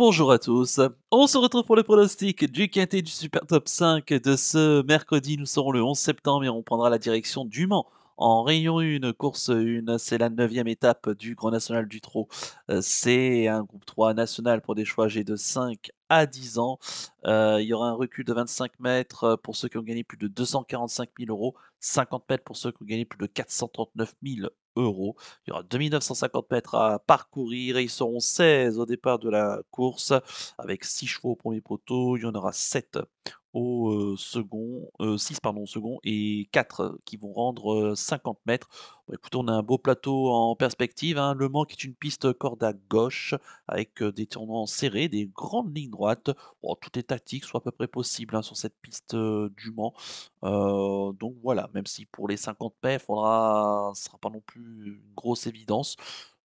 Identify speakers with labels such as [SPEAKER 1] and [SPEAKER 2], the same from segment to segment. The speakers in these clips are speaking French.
[SPEAKER 1] Bonjour à tous. On se retrouve pour le pronostic du quintet du Super Top 5 de ce mercredi. Nous serons le 11 septembre et on prendra la direction du Mans. En Réunion 1, course 1, c'est la neuvième étape du Grand National du Trot. C'est un groupe 3 national pour des choix âgés de 5 à 10 ans. Il y aura un recul de 25 mètres pour ceux qui ont gagné plus de 245 000 euros, 50 mètres pour ceux qui ont gagné plus de 439 000 euros. Il y aura 2 950 mètres à parcourir et ils seront 16 au départ de la course avec 6 chevaux au premier poteau. Il y en aura 7 au second, 6 pardon au second et 4 qui vont rendre 50 mètres. Bon, écoutez, on a un beau plateau en perspective, hein. Le Mans qui est une piste corde à gauche avec des tournants serrés, des grandes lignes droites. Bon, toutes les tactiques sont à peu près possibles, hein, sur cette piste du Mans. Donc voilà, même si pour les 50 mètres, ce sera pas non plus une grosse évidence,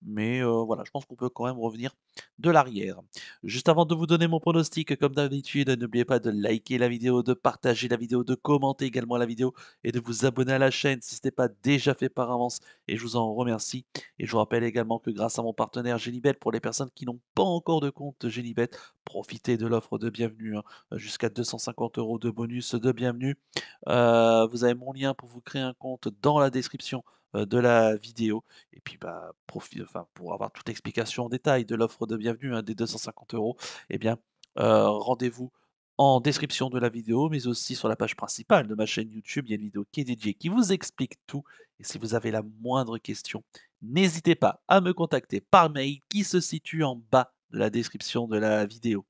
[SPEAKER 1] mais voilà, je pense qu'on peut quand même revenir de l'arrière. Juste avant de vous donner mon pronostic, comme d'habitude, n'oubliez pas de liker la vidéo, de partager la vidéo, de commenter également la vidéo et de vous abonner à la chaîne si ce n'est pas déjà fait par avance et je vous en remercie. Et je vous rappelle également que grâce à mon partenaire Génibet, pour les personnes qui n'ont pas encore de compte Génibet, profitez de l'offre de bienvenue, hein, jusqu'à 250 € de bonus de bienvenue. Vous avez mon lien pour vous créer un compte dans la description, de la vidéo et puis, bah, pour avoir toute explication en détail de l'offre de bienvenue, hein, des 250 €, eh bien, rendez-vous en description de la vidéo, mais aussi sur la page principale de ma chaîne YouTube. Il y a une vidéo qui est dédiée, qui vous explique tout et si vous avez la moindre question, n'hésitez pas à me contacter par mail qui se situe en bas de la description de la vidéo.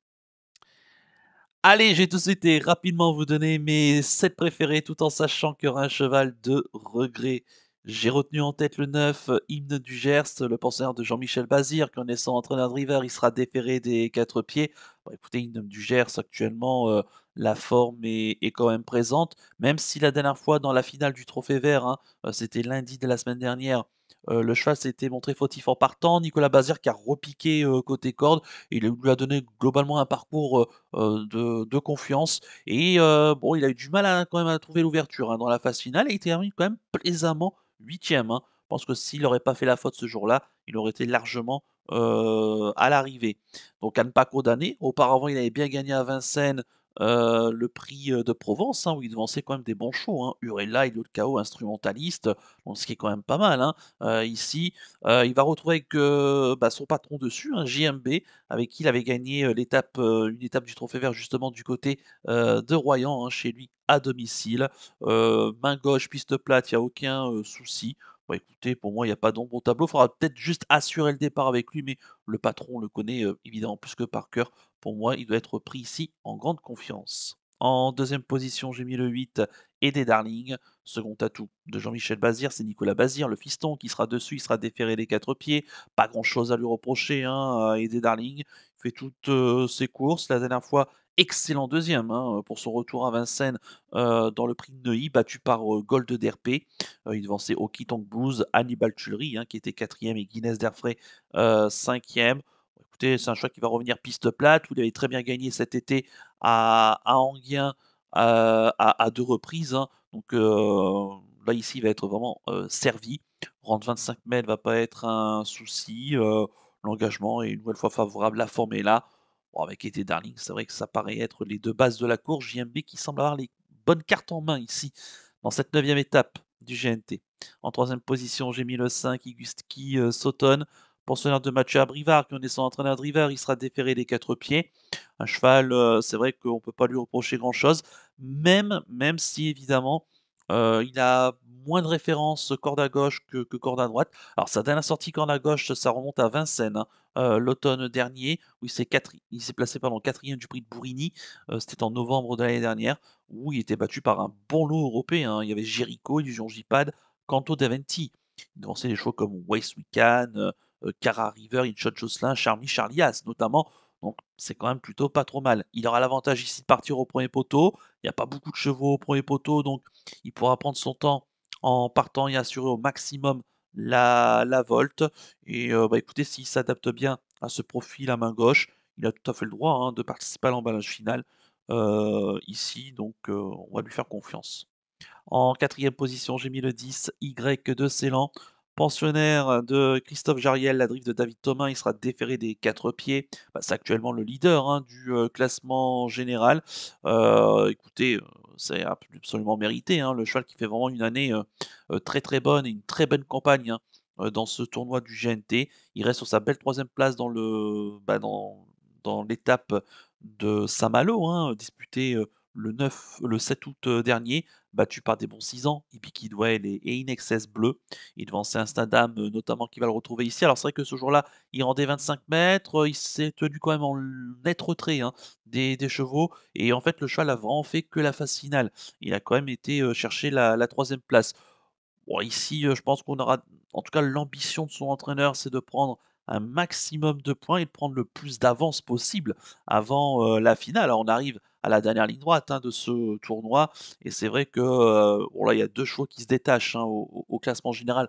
[SPEAKER 1] Allez, j'ai tout de suite et rapidement vous donner mes 7 préférés tout en sachant qu'il y aura un cheval de regret. J'ai retenu en tête le 9, Hymne du Gers, le pensionnaire de Jean-Michel Bazir, qui en naissant entraîneur de river, il sera déféré des 4 pieds. Bon, écoutez, Hymne du Gers, actuellement, la forme est quand même présente, même si la dernière fois dans la finale du Trophée Vert, hein, c'était lundi de la semaine dernière, le cheval s'était montré fautif en partant. Nicolas Bazir qui a repiqué côté corde, il lui a donné globalement un parcours de confiance et bon, il a eu du mal à quand même à trouver l'ouverture, hein, dans la phase finale et il termine quand même plaisamment 8e, hein. Je pense que s'il n'aurait pas fait la faute ce jour-là, il aurait été largement, à l'arrivée. Donc à ne pas condamner. Auparavant, il avait bien gagné à Vincennes, le prix, de Provence, hein, où il devançait quand même des bons chevaux, hein. Urella, Idole Chaos, Instrumentaliste, donc ce qui est quand même pas mal, hein. Ici, il va retrouver avec, bah, son patron dessus, hein, JMB, avec qui il avait gagné, une étape du Trophée Vert justement du côté, de Royan, hein, chez lui à domicile. Main gauche, piste plate, il y a aucun, souci. Bah, écoutez, pour moi, il y a pas d'ombre au tableau. Il faudra peut-être juste assurer le départ avec lui, mais le patron, on le connaît, évidemment plus que par cœur. Pour moi, il doit être pris ici en grande confiance. En deuxième position, j'ai mis le 8, Aidé Darling. Second atout de Jean-Michel Bazir, c'est Nicolas Bazir, le fiston qui sera dessus, il sera déféré des 4 pieds. Pas grand-chose à lui reprocher, hein, à Aidé Darling. Il fait toutes, ses courses. La dernière fois, excellent deuxième, hein, pour son retour à Vincennes, dans le prix de Neuilly, battu par, Gold d'Herpé. Il devançait Oki Tank Blues, Hannibal Tuileries, hein, qui était quatrième et Guinness d'Airfray, 5e. Bon, écoutez, c'est un choix qui va revenir piste plate, où il avait très bien gagné cet été à Enghien, à 2 reprises, hein. Donc là, ici, il va être vraiment, servi. Rendre 25 mètres va pas être un souci, l'engagement est une nouvelle fois favorable, la forme est là. Bon, avec Été Darling, c'est vrai que ça paraît être les 2 bases de la course. JMB qui semble avoir les bonnes cartes en main ici, dans cette neuvième étape du GNT. En troisième position, j'ai mis le 5, Iguski Sauton, pensionnaire de Mathieu Abrivard, qui en est son entraîneur de river, il sera déféré des 4 pieds. Un cheval, c'est vrai qu'on ne peut pas lui reprocher grand-chose, même si évidemment, il a moins de références corde à gauche que corde à droite. Alors sa dernière sortie corde à gauche, ça remonte à Vincennes, hein, l'automne dernier, où il s'est placé pardon 4e du prix de Bourigny, c'était en novembre de l'année dernière, où il était battu par un bon lot européen, hein. Il y avait Jericho, Illusion J-Pad, Canto Daventi. Il devançait des chevaux comme Waste Weekend, Cara River, Inshot Jocelyn, Charmy, Charlie As notamment. Donc c'est quand même plutôt pas trop mal. Il aura l'avantage ici de partir au premier poteau. Il n'y a pas beaucoup de chevaux au premier poteau, donc il pourra prendre son temps en partant et assurer au maximum la volte. Et bah, écoutez, s'il s'adapte bien à ce profil à main gauche, il a tout à fait le droit, hein, de participer à l'emballage final ici, donc on va lui faire confiance. En quatrième position, j'ai mis le 10, Y de Ceylan, Pensionnaire de Christophe Jariel, la drive de David Thomas, il sera déféré des 4 pieds. Bah, c'est actuellement le leader, hein, du, classement général. Écoutez, c'est absolument mérité, hein. Le cheval qui fait vraiment une année, très, très bonne et une très bonne campagne, hein, dans ce tournoi du GNT. Il reste sur sa belle troisième place dans dans l'étape de Saint-Malo, hein, disputée, le 7 août, dernier, battu par des bons 6 ans, Hippie Kidwell et In Excess Bleu. Il devançait un Stadam, notamment qui va le retrouver ici. Alors c'est vrai que ce jour-là, il rendait 25 mètres, il s'est tenu quand même en net retrait, hein, des chevaux et en fait le cheval a vraiment fait que la phase finale. Il a quand même été, chercher la 3e place. Bon ici, je pense qu'on aura en tout cas l'ambition de son entraîneur, c'est de prendre un maximum de points et de prendre le plus d'avance possible avant, la finale. Alors on arrive à la dernière ligne droite, hein, de ce tournoi et c'est vrai que, bon là, il y a 2 chevaux qui se détachent, hein, au classement général,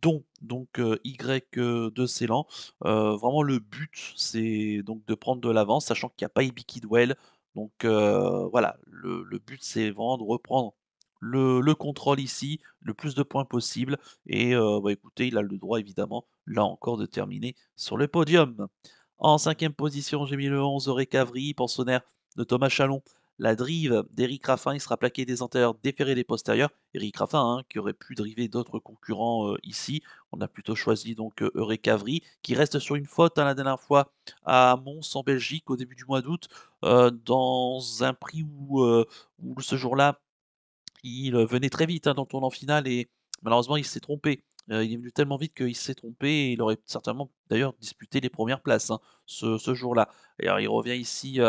[SPEAKER 1] dont donc, Y, de Ceylan. Vraiment le but, c'est donc de prendre de l'avance, sachant qu'il y a pas Ibi Kidwell. Donc, voilà, le but, c'est vraiment de reprendre le contrôle ici, le plus de points possible et bah, écoutez, il a le droit évidemment, là encore, de terminer sur le podium. En 5e position, j'ai mis le 11 Recavry, pensionnaire de Thomas Chalon. La drive d'Éric Raffin, il sera plaqué des antérieurs, déféré des postérieurs. Éric Raffin, hein, qui aurait pu driver d'autres concurrents, ici. On a plutôt choisi donc, Recavry, qui reste sur une faute, hein, la dernière fois à Mons en Belgique au début du mois d'août, dans un prix où ce jour-là il, venait très vite, hein, dans le tournant final et malheureusement il s'est trompé. Il est venu tellement vite qu'il s'est trompé et il aurait certainement d'ailleurs disputé les premières places, hein, ce jour-là. Et alors il revient ici,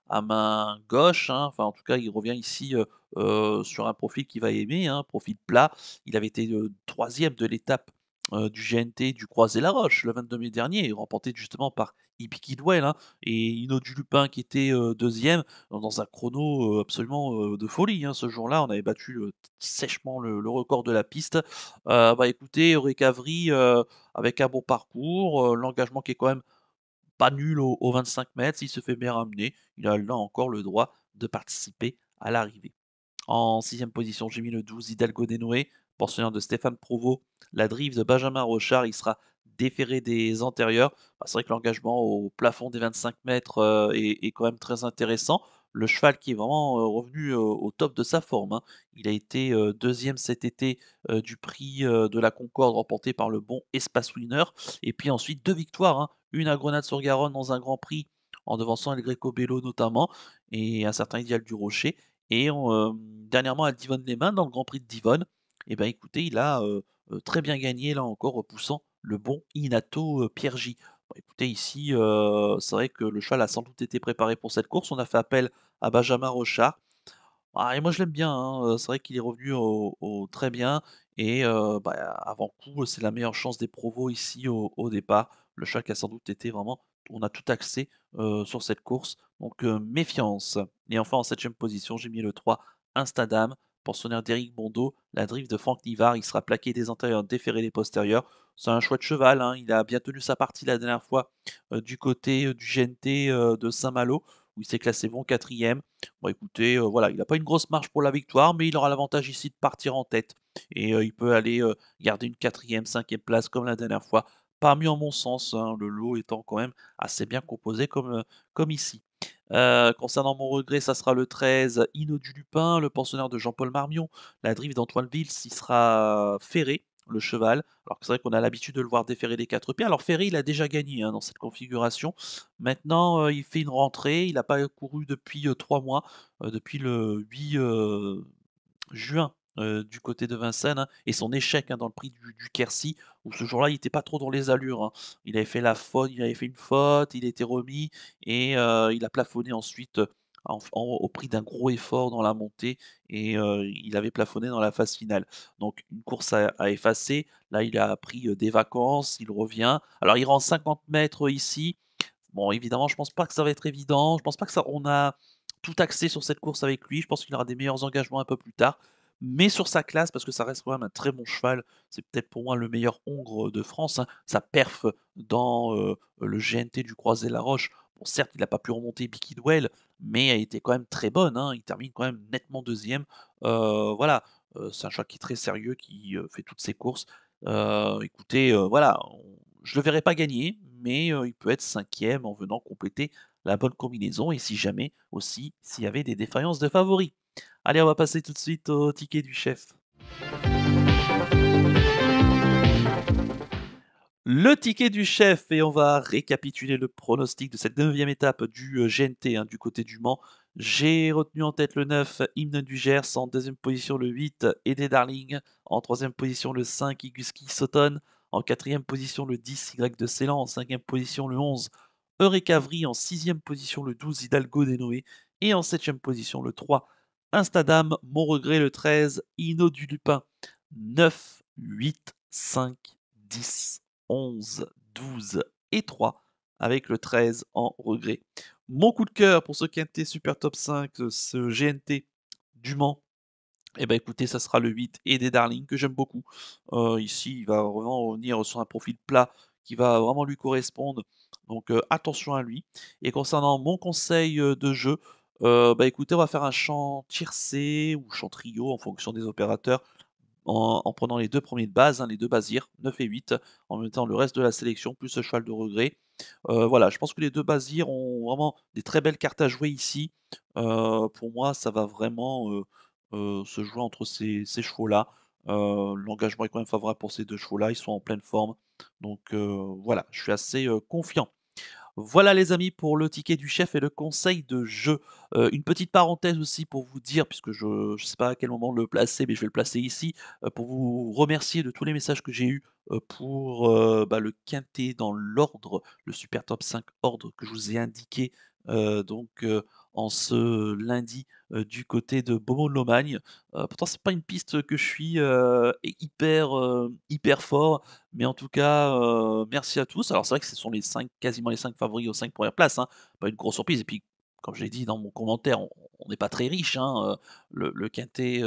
[SPEAKER 1] à main gauche, hein, enfin en tout cas il revient ici, sur un profil qu'il va aimer, hein, profil plat. Il avait été, 3e de l'étape, du GNT du Croisé-la-Roche le 22 mai dernier, remporté justement par Hippie Kidwell, hein, et Hino du Lupin qui était, 2e dans un chrono, absolument, de folie, hein. Ce jour-là, on avait battu, sèchement le record de la piste. Bah, écoutez, Eureka Avery, avec un bon parcours, l'engagement qui est quand même pas nul aux 25 mètres, s'il se fait bien ramener, il a là encore le droit de participer à l'arrivée. En 6e position, j'ai mis le 12 Hidalgo Desnoë, pensionnaire de Stéphane Provost. La drive de Benjamin Rochard, il sera déféré des antérieurs. Bah, c'est vrai que l'engagement au plafond des 25 mètres est quand même très intéressant. Le cheval qui est vraiment revenu au top de sa forme, hein. Il a été 2e cet été du prix de la Concorde remporté par le bon Espace Winner. Et puis ensuite 2 victoires, hein. Une à Grenade-sur-Garonne dans un Grand Prix en devançant El Greco Bello notamment et un certain Idéal du Rocher. Et dernièrement à Divonne-les-Bains, dans le Grand Prix de Divonne, et ben, écoutez, il a, très bien gagné là encore, repoussant le bon Inato, Pierre J. Bon écoutez ici, c'est vrai que le cheval a sans doute été préparé pour cette course. On a fait appel à Benjamin Rochard. Ah et moi je l'aime bien, hein, c'est vrai qu'il est revenu au très bien et bah, avant coup, c'est la meilleure chance des Provos ici au départ. Le cheval qui a sans doute été vraiment on a tout axé, sur cette course, donc méfiance. Et enfin en 7e position, j'ai mis le 3 Instadam, pensionnaire d'Éric Bondeau, la drive de Franck Nivard, il sera plaqué des antérieurs, déféré des postérieurs. C'est un chouette cheval, hein, il a bien tenu sa partie la dernière fois, du côté, du GNT, de Saint-Malo, où il s'est classé bon 4e. Bon écoutez, voilà, il a pas une grosse marge pour la victoire, mais il aura l'avantage ici de partir en tête et il peut aller, garder une 4e, 5e place comme la dernière fois. Pas mieux en mon sens, hein, le lot étant quand même assez bien composé comme ici. Concernant mon regret, ça sera le 13 Hino du Lupin, le pensionnaire de Jean-Paul Marmion. La drive d'Antoine Vils, il sera ferré, le cheval. Alors que c'est vrai qu'on a l'habitude de le voir déférer des 4 pieds. Alors ferré, il a déjà gagné, hein, dans cette configuration. Maintenant, il fait une rentrée, il n'a pas couru depuis, 3 mois, depuis le 8, juin, du côté de Vincennes, hein, et son échec, hein, dans le prix du Quercy, où ce jour-là, il était pas trop dans les allures, hein. Il avait fait une faute, il était remis et il a plafonné ensuite, au prix d'un gros effort dans la montée et il avait plafonné dans la phase finale. Donc une course à effacer. Là, il a pris, des vacances, il revient. Alors il rend 50 mètres ici. Bon, évidemment, je pense pas que ça va être évident. Je pense pas que ça on a tout axé sur cette course avec lui. Je pense qu'il aura des meilleurs engagements un peu plus tard. Mais sur sa classe, parce que ça reste quand même un très bon cheval, c'est peut-être pour moi le meilleur hongre de France, hein. Sa perf dans le GNT du Croisé-la-Roche, bon, certes, il n'a pas pu remonter Bikidwell, mais elle était quand même très bonne, hein. Il termine quand même nettement deuxième. Voilà, c'est un cheval qui est très sérieux, qui fait toutes ses courses. Écoutez, voilà, je le verrai pas gagner, mais il peut être cinquième en venant compléter la bonne combinaison et si jamais aussi, s'il y avait des défaillances de favoris. Allez, on va passer tout de suite au ticket du chef. Le ticket du chef et on va récapituler le pronostic de cette neuvième étape du, GNT, hein, du côté du Mans. J'ai retenu en tête le 9, Hymne du Gers, en deuxième position le 8, Aidé Darling, en troisième position le 5, Iguski Sauton, en quatrième position le 10, Y de Ceylan, en cinquième position le 11, Eureka Vry, en sixième position le 12, Hidalgo des Noé et en septième position le 3, Instadam, Mon Regret le 13, Inno du Lupin. 9, 8, 5, 10. 11, 12 et 3 avec le 13 en regret. Mon coup de cœur pour ce quintet Super Top 5, ce GNT du Mans, eh ben écoutez, ça sera le 8 et des Darling que j'aime beaucoup. Ici, il va vraiment revenir sur un profil plat qui va vraiment lui correspondre. Donc attention à lui. Et concernant mon conseil de jeu, bah écoutez, on va faire un chant tiercé ou chant trio en fonction des opérateurs en prenant les 2 premiers de base, hein, les 2 basirs, 9 et 8, en mettant le reste de la sélection plus ce cheval de regret. Voilà, je pense que les 2 basirs ont vraiment des très belles cartes à jouer ici. Pour moi, ça va vraiment, se jouer entre ces chevaux-là. L'engagement est quand même favorable pour ces 2 chevaux-là, ils sont en pleine forme. Donc voilà, je suis assez, confiant. Voilà les amis pour le ticket du chef et le conseil de jeu. Une petite parenthèse aussi pour vous dire, puisque je ne sais pas à quel moment le placer, mais je vais le placer ici, pour vous remercier de tous les messages que j'ai eus, pour, bah, le quintet dans l'ordre, le super top 5 ordre que je vous ai indiqué, donc en ce lundi, du côté de Beaumont-de-Lomagne. Pourtant c'est pas une piste que je suis, hyper fort, mais en tout cas, merci à tous. Alors c'est vrai que ce sont les 5, quasiment les 5 favoris aux 5 premières places, hein. Pas une grosse surprise et puis, comme je l'ai dit dans mon commentaire, on n'est pas très riche, hein, le quintet,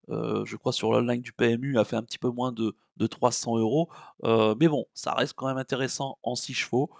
[SPEAKER 1] je crois sur l'online du PMU a fait un petit peu moins de 300 €. Mais bon, ça reste quand même intéressant en 6 chevaux.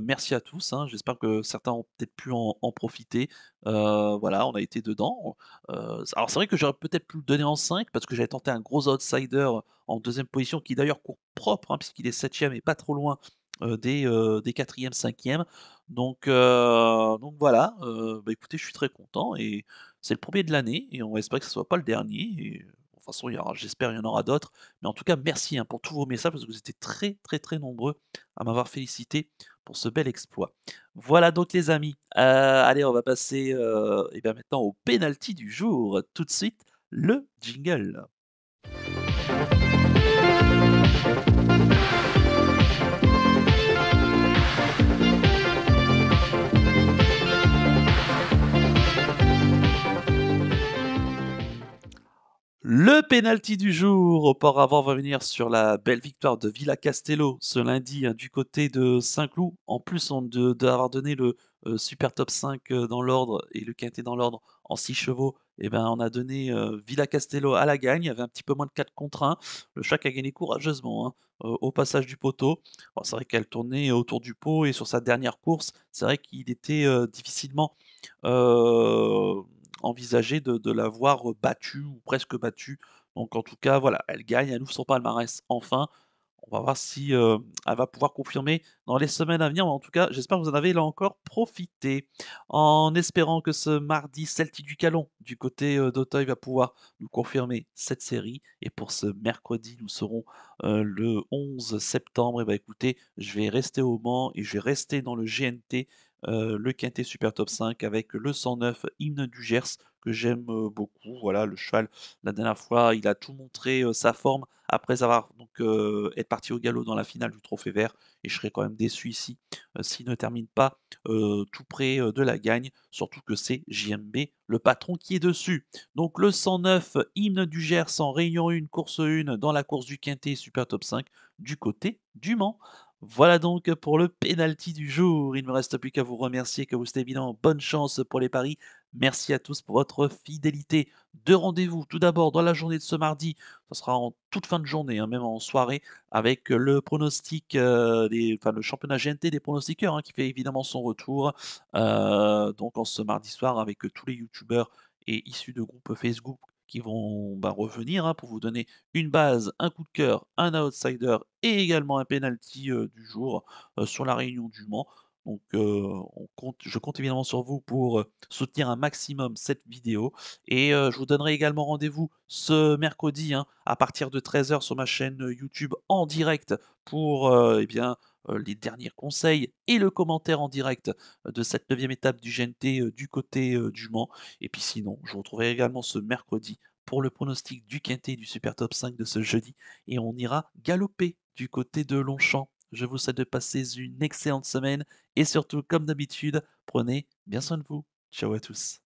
[SPEAKER 1] Merci à tous, hein. J'espère que certains ont peut-être pu en profiter. Voilà, on a été dedans. Alors c'est vrai que j'aurais peut-être pu le donner en 5 parce que j'avais tenté un gros outsider en deuxième position, qui d'ailleurs court propre, hein, puisqu'il est septième et pas trop loin, des 4e, 5e. Donc voilà, bah, écoutez, je suis très content et c'est le premier de l'année et on espère que ce soit pas le dernier et de toute façon, j'espère il y en aura d'autres. Mais en tout cas, merci, hein, pour tous vos messages parce que vous étiez très nombreux à m'avoir félicité pour ce bel exploit. Voilà donc les amis, allez on va passer, et bien maintenant au penalty du jour. Tout de suite, le jingle. Le penalty du jour, auparavant, va venir sur la belle victoire de Villa Castello ce lundi, hein, du côté de Saint-Cloud. En plus, d'avoir donné le super top 5 dans l'ordre et le quintet dans l'ordre en 6 chevaux, et ben, on a donné Villa Castello à la gagne. Il y avait un petit peu moins de 4 contre 1. Le Chac a gagné courageusement, hein, au passage du poteau. Bon, c'est vrai qu'elle tournait autour du pot et sur sa dernière course, c'est vrai qu'il était difficilement heu, envisager de l'avoir battue ou presque battue. Donc en tout cas, voilà, elle gagne, elle ouvre son palmarès enfin. On va voir si, elle va pouvoir confirmer dans les semaines à venir, mais en tout cas, j'espère que vous en avez là encore profité. En espérant que ce mardi, Celtic du Calon, du côté, d'Auteuil, va pouvoir nous confirmer cette série et pour ce mercredi, nous serons, le 11 septembre et bah, écoutez, je vais rester au Mans et je vais rester dans le GNT, le quintet Super Top 5 avec le 109 Hymne du Gers que j'aime, beaucoup. Voilà, le cheval, la dernière fois, il a tout montré, sa forme après avoir donc, être parti au galop dans la finale du Trophée vert et je serais quand même déçu ici, s'il ne termine pas, tout près, de la gagne, surtout que c'est JMB, le patron qui est dessus. Donc le 109 Hymne du Gers en Réunion 1, course 1 dans la course du quintet Super Top 5 du côté du Mans. Voilà donc pour le penalty du jour. Il ne me reste plus qu'à vous remercier, que vous c'était évidemment bonne chance pour les paris. Merci à tous pour votre fidélité. 2 rendez-vous, tout d'abord dans la journée de ce mardi, ça sera en toute fin de journée, hein, même en soirée, avec le pronostic, enfin le championnat GNT des pronostiqueurs, hein, qui fait évidemment son retour. Donc en ce mardi soir avec tous les youtubeurs et issus de groupes Facebook qui vont, bah, revenir, hein, pour vous donner une base, un coup de cœur, un outsider et également un penalty, du jour, sur la Réunion du Mans. Donc, je compte évidemment sur vous pour, soutenir un maximum cette vidéo et je vous donnerai également rendez-vous ce mercredi, hein, à partir de 13 heures sur ma chaîne, YouTube en direct pour, eh bien, les derniers conseils et le commentaire en direct de cette neuvième étape du GNT, du côté, du Mans. Et puis sinon, je vous retrouverai également ce mercredi pour le pronostic du quintet du Super Top 5 de ce jeudi et on ira galoper du côté de Longchamp. Je vous souhaite de passer une excellente semaine et surtout, comme d'habitude, prenez bien soin de vous. Ciao à tous.